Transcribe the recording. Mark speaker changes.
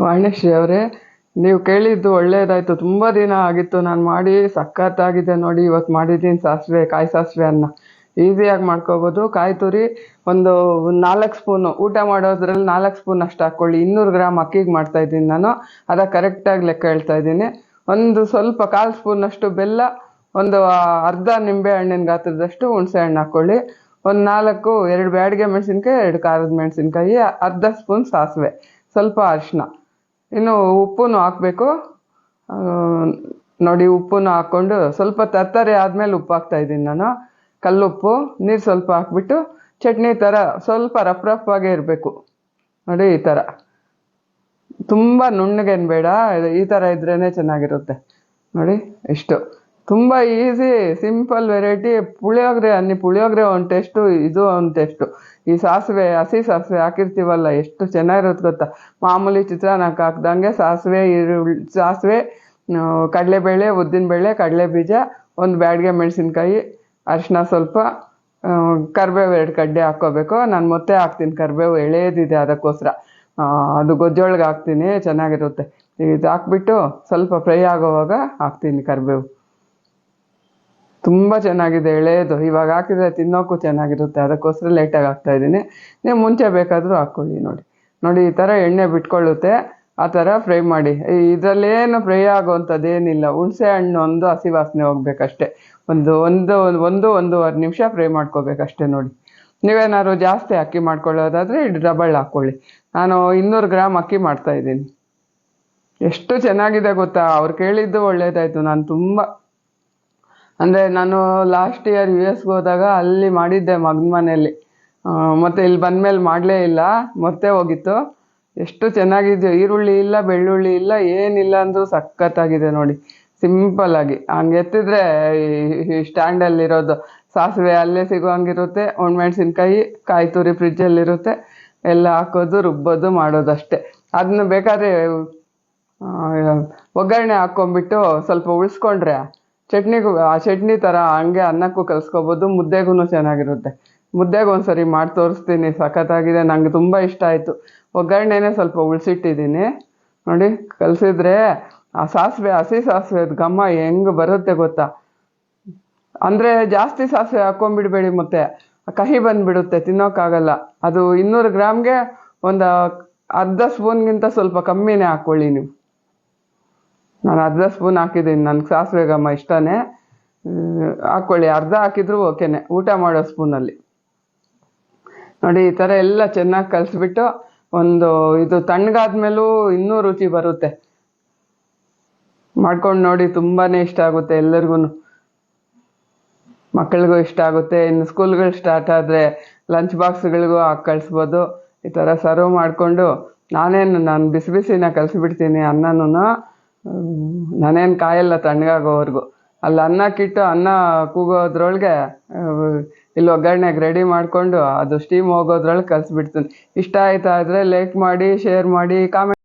Speaker 1: ವಾಣಿಶ್ರೀ ಅವರೇ, ನೀವು ಕೇಳಿದ್ದು ಒಳ್ಳೇದಾಯ್ತು. ತುಂಬ ದಿನ ಆಗಿತ್ತು ನಾನು ಮಾಡಿ. ಸಖತ್ತಾಗಿದೆ ನೋಡಿ, ಇವತ್ತು ಮಾಡಿದ್ದೀನಿ ಸಾಸಿವೆ, ಕಾಯಿ ಸಾಸಿವೆ ಅನ್ನ. ಈಸಿಯಾಗಿ ಮಾಡ್ಕೋಬೋದು. ಕಾಯಿ ತುರಿ ಒಂದು 4 ಸ್ಪೂನು, ಊಟ ಮಾಡೋದ್ರಲ್ಲಿ 4 ಸ್ಪೂನ್ ಅಷ್ಟು ಹಾಕ್ಕೊಳ್ಳಿ. 200 ಗ್ರಾಮ್ ಅಕ್ಕಿಗೆ ಮಾಡ್ತಾಯಿದ್ದೀನಿ ನಾನು, ಅದಕ್ಕೆ ಕರೆಕ್ಟಾಗಿ ಲೆಕ್ಕ ಹೇಳ್ತಾ ಇದ್ದೀನಿ. ಒಂದು ಸ್ವಲ್ಪ 1/4 ಸ್ಪೂನಷ್ಟು ಬೆಲ್ಲ, ಒಂದು ಅರ್ಧ ನಿಂಬೆ ಹಣ್ಣಿನ ಗಾತ್ರದಷ್ಟು ಹುಣಸೆ ಹಣ್ಣು ಹಾಕ್ಕೊಳ್ಳಿ. ಒಂದು 2 ಬ್ಯಾಡಿಗೆ ಮೆಣಸಿನ್ಕಾಯಿ, 2 ಖಾರದ ಮೆಣಸಿನ್ಕಾಯಿ, ಅರ್ಧ ಸ್ಪೂನ್ ಸಾಸಿವೆ, ಸ್ವಲ್ಪ ಅರಿಶಿನ, ಇನ್ನು ಉಪ್ಪನ್ನು ಹಾಕಬೇಕು. ನೋಡಿ, ಉಪ್ಪನ್ನು ಹಾಕ್ಕೊಂಡು ಸ್ವಲ್ಪ ತರ್ತರೆ ಆದಮೇಲೆ ಉಪ್ಪು ಹಾಕ್ತಾಯಿದ್ದೀನಿ ನಾನು. ಕಲ್ಲುಪ್ಪು, ನೀರು ಸ್ವಲ್ಪ ಹಾಕ್ಬಿಟ್ಟು ಚಟ್ನಿ ಥರ ಸ್ವಲ್ಪ ರಫ್ ಇರಬೇಕು ನೋಡಿ. ಈ ಥರ ತುಂಬ ನುಣ್ಣಗೇನು ಬೇಡ, ಈ ಥರ ಇದ್ರೇ ಚೆನ್ನಾಗಿರುತ್ತೆ ನೋಡಿ. ಇಷ್ಟು ತುಂಬ easy, simple variety. Puliyogare puliyogare ಒಂದು ಟೇಸ್ಟು, ಇದು ಒಂದು ಟೇಸ್ಟು. ಈ ಸಾಸಿವೆ, ಹಸಿ ಸಾಸಿವೆ ಹಾಕಿರ್ತೀವಲ್ಲ, ಎಷ್ಟು ಚೆನ್ನಾಗಿರುತ್ತೆ ಗೊತ್ತಾ. ಮಾಮೂಲಿ ಚಿತ್ರಾನ್ನಕ್ಕೆ ಹಾಕ್ದಂಗೆ ಸಾಸಿವೆ, ಕಡಲೆಬೇಳೆ, ಉದ್ದಿನಬೇಳೆ, ಕಡಲೆಬೀಜ, ಒಂದು ಬ್ಯಾಡಿಗೆ ಮೆಣಸಿನ್ಕಾಯಿ, ಅರಿಶಿನ ಸ್ವಲ್ಪ, ಕರಿಬೇವು 2 ಕಡ್ಡೆ ಹಾಕ್ಕೋಬೇಕು. ನಾನು ಮತ್ತೆ ಹಾಕ್ತೀನಿ ಕರಿಬೇವು, ಎಳೆದಿದೆ ಅದಕ್ಕೋಸ್ಕರ. ಅದು ಗೊಜ್ಜೊಳಗೆ ಹಾಕ್ತೀನಿ, ಚೆನ್ನಾಗಿರುತ್ತೆ. ಇದು ಹಾಕ್ಬಿಟ್ಟು ಸ್ವಲ್ಪ ಫ್ರೈ ಆಗೋವಾಗ ಹಾಕ್ತೀನಿ ಕರಿಬೇವು. ತುಂಬ ಚೆನ್ನಾಗಿದೆ, ಎಳೆಯದು. ಇವಾಗ ಹಾಕಿದರೆ ತಿನ್ನೋಕ್ಕೂ ಚೆನ್ನಾಗಿರುತ್ತೆ, ಅದಕ್ಕೋಸ್ಕರ ಲೇಟಾಗಿ ಹಾಕ್ತಾಯಿದ್ದೀನಿ. ನೀವು ಮುಂಚೆ ಬೇಕಾದರೂ ಹಾಕ್ಕೊಳ್ಳಿ. ನೋಡಿ ಈ ಥರ ಎಣ್ಣೆ ಬಿಟ್ಕೊಳ್ಳುತ್ತೆ, ಆ ಥರ ಫ್ರೈ ಮಾಡಿ. ಇದರಲ್ಲೇನು ಫ್ರೈ ಆಗೋವಂಥದ್ದೇನಿಲ್ಲ. ಹುಣಸೆ ಹಣ್ಣು ಒಂದು ಹಸಿ ವಾಸನೆ ಹೋಗ್ಬೇಕಷ್ಟೇ. ಒಂದೂವರೆ ನಿಮಿಷ ಫ್ರೈ ಮಾಡ್ಕೋಬೇಕಷ್ಟೇ ನೋಡಿ. ನೀವೇನಾದ್ರು ಜಾಸ್ತಿ ಅಕ್ಕಿ ಮಾಡ್ಕೊಳ್ಳೋದಾದರೆ ಡಬಲ್ ಹಾಕ್ಕೊಳ್ಳಿ. ನಾನು 200 ಗ್ರಾಮ್ ಅಕ್ಕಿ ಮಾಡ್ತಾಯಿದ್ದೀನಿ. ಎಷ್ಟು ಚೆನ್ನಾಗಿದೆ ಗೊತ್ತಾ. ಅವ್ರು ಕೇಳಿದ್ದು ಒಳ್ಳೇದಾಯಿತು. ನಾನು ಲಾಸ್ಟ್ ಇಯರ್ US ಹೋದಾಗ ಅಲ್ಲಿ ಮಾಡಿದ್ದೆ ಮಗನ ಮನೆಯಲ್ಲಿ. ಮತ್ತು ಇಲ್ಲಿ ಬಂದಮೇಲೆ ಮಾಡಲೇ ಇಲ್ಲ, ಮತ್ತೆ ಹೋಗಿತ್ತು. ಎಷ್ಟು ಚೆನ್ನಾಗಿದೆಯೋ. ಈರುಳ್ಳಿ ಇಲ್ಲ, ಬೆಳ್ಳುಳ್ಳಿ ಇಲ್ಲ, ಏನಿಲ್ಲ ಅಂದರೂ ಸಖತ್ತಾಗಿದೆ ನೋಡಿ. ಸಿಂಪಲ್ಲಾಗಿ ಹಂಗೆ ಎತ್ತಿದ್ರೆ ಈ ಸ್ಟ್ಯಾಂಡಲ್ಲಿರೋದು ಸಾಸಿವೆ ಅಲ್ಲೇ ಸಿಗೋಂಗಿರುತ್ತೆ. ಒಣಮೆಣ್ಸಿನ್ಕಾಯಿ, ಕಾಯಿ ತುರಿ ಫ್ರಿಜ್ಜಲ್ಲಿರುತ್ತೆ. ಎಲ್ಲ ಹಾಕೋದು, ರುಬ್ಬೋದು, ಮಾಡೋದಷ್ಟೇ. ಅದನ್ನ ಬೇಕಾದ್ರೆ ಒಗ್ಗರಣೆ ಹಾಕ್ಕೊಂಬಿಟ್ಟು ಸ್ವಲ್ಪ ಉಳಿಸ್ಕೊಂಡ್ರೆ ಆ ಚಟ್ನಿ ಥರ ಹಂಗೆ ಅನ್ನಕ್ಕೂ ಕಲಿಸ್ಕೋಬೋದು, ಮುದ್ದೆಗೂ ಚೆನ್ನಾಗಿರುತ್ತೆ. ಮುದ್ದೆಗೆ ಒಂದ್ಸರಿ ಮಾಡಿ ತೋರಿಸ್ತೀನಿ, ಸಖತ್ತಾಗಿದೆ. ನನಗೆ ತುಂಬ ಇಷ್ಟ ಆಯಿತು. ಒಗ್ಗರಣೆನೇ ಸ್ವಲ್ಪ ಉಳಿಸಿಟ್ಟಿದ್ದೀನಿ ನೋಡಿ. ಕಲಿಸಿದ್ರೆ ಆ ಸಾಸಿವೆ, ಹಸಿ ಸಾಸಿವೆದು ಘಮ ಹೆಂಗೆ ಬರುತ್ತೆ ಗೊತ್ತಾ. ಅಂದರೆ ಜಾಸ್ತಿ ಸಾಸಿವೆ ಹಾಕ್ಕೊಂಬಿಡ್ಬೇಡಿ, ಮತ್ತೆ ಕಹಿ ಬಂದುಬಿಡುತ್ತೆ, ತಿನ್ನೋಕ್ಕಾಗಲ್ಲ. ಅದು 200 ಗ್ರಾಮ್ಗೆ ಒಂದು ಅರ್ಧ ಸ್ಪೂನ್ಗಿಂತ ಸ್ವಲ್ಪ ಕಮ್ಮಿನೇ ಹಾಕ್ಕೊಳ್ಳಿ ನೀವು. ನಾನು ಅರ್ಧ ಸ್ಪೂನ್ ಹಾಕಿದ್ದೀನಿ, ನನಗೆ ಸಾಸಿವೆ ಘಮ ಇಷ್ಟನೇ. ಹಾಕ್ಕೊಳ್ಳಿ, ಅರ್ಧ ಹಾಕಿದ್ರು ಓಕೆನೆ, ಊಟ ಮಾಡೋ ಸ್ಪೂನಲ್ಲಿ. ನೋಡಿ ಈ ಥರ ಎಲ್ಲ ಚೆನ್ನಾಗಿ ಕಲಿಸ್ಬಿಟ್ಟು ಇದು ತಣ್ಣಗಾದ್ಮೇಲೂ ಇನ್ನೂ ರುಚಿ ಬರುತ್ತೆ. ಮಾಡ್ಕೊಂಡು ನೋಡಿ, ತುಂಬಾ ಇಷ್ಟ ಆಗುತ್ತೆ ಎಲ್ಲರಿಗೂ. ಮಕ್ಕಳಿಗೂ ಇಷ್ಟ ಆಗುತ್ತೆ. ಇನ್ನು ಸ್ಕೂಲ್ಗಳು ಸ್ಟಾರ್ಟ್ ಆದರೆ ಲಂಚ್ ಬಾಕ್ಸ್ಗಳಿಗೂ ಹಾಕಿ ಕಳಿಸ್ಬೋದು. ಈ ಥರ ಸರ್ವ್ ಮಾಡಿಕೊಂಡು ನಾನು ಬಿಸಿನ ಕಲಿಸ್ಬಿಡ್ತೀನಿ ಅನ್ನನೂ. ನಾನೇನು ಕಾಯಲ್ಲ ತಣ್ಣಗಾಗೋವರೆಗೂ. ಅಲ್ಲಿ ಅನ್ನ ಕೂಗೋದ್ರೊಳಗೆ ಇಲ್ಲಿ ಒಗ್ಗರಣೆಗೆ ರೆಡಿ ಮಾಡಿಕೊಂಡು ಅದು ಸ್ಟೀಮ್ ಹೋಗೋದ್ರೊಳಗೆ ಕಲಿಸ್ಬಿಡ್ತೀನಿ. ಇಷ್ಟ ಆಯ್ತಾ ಆದರೆ ಲೈಕ್ ಮಾಡಿ, ಶೇರ್ ಮಾಡಿ, ಕಾಮೆಂಟ್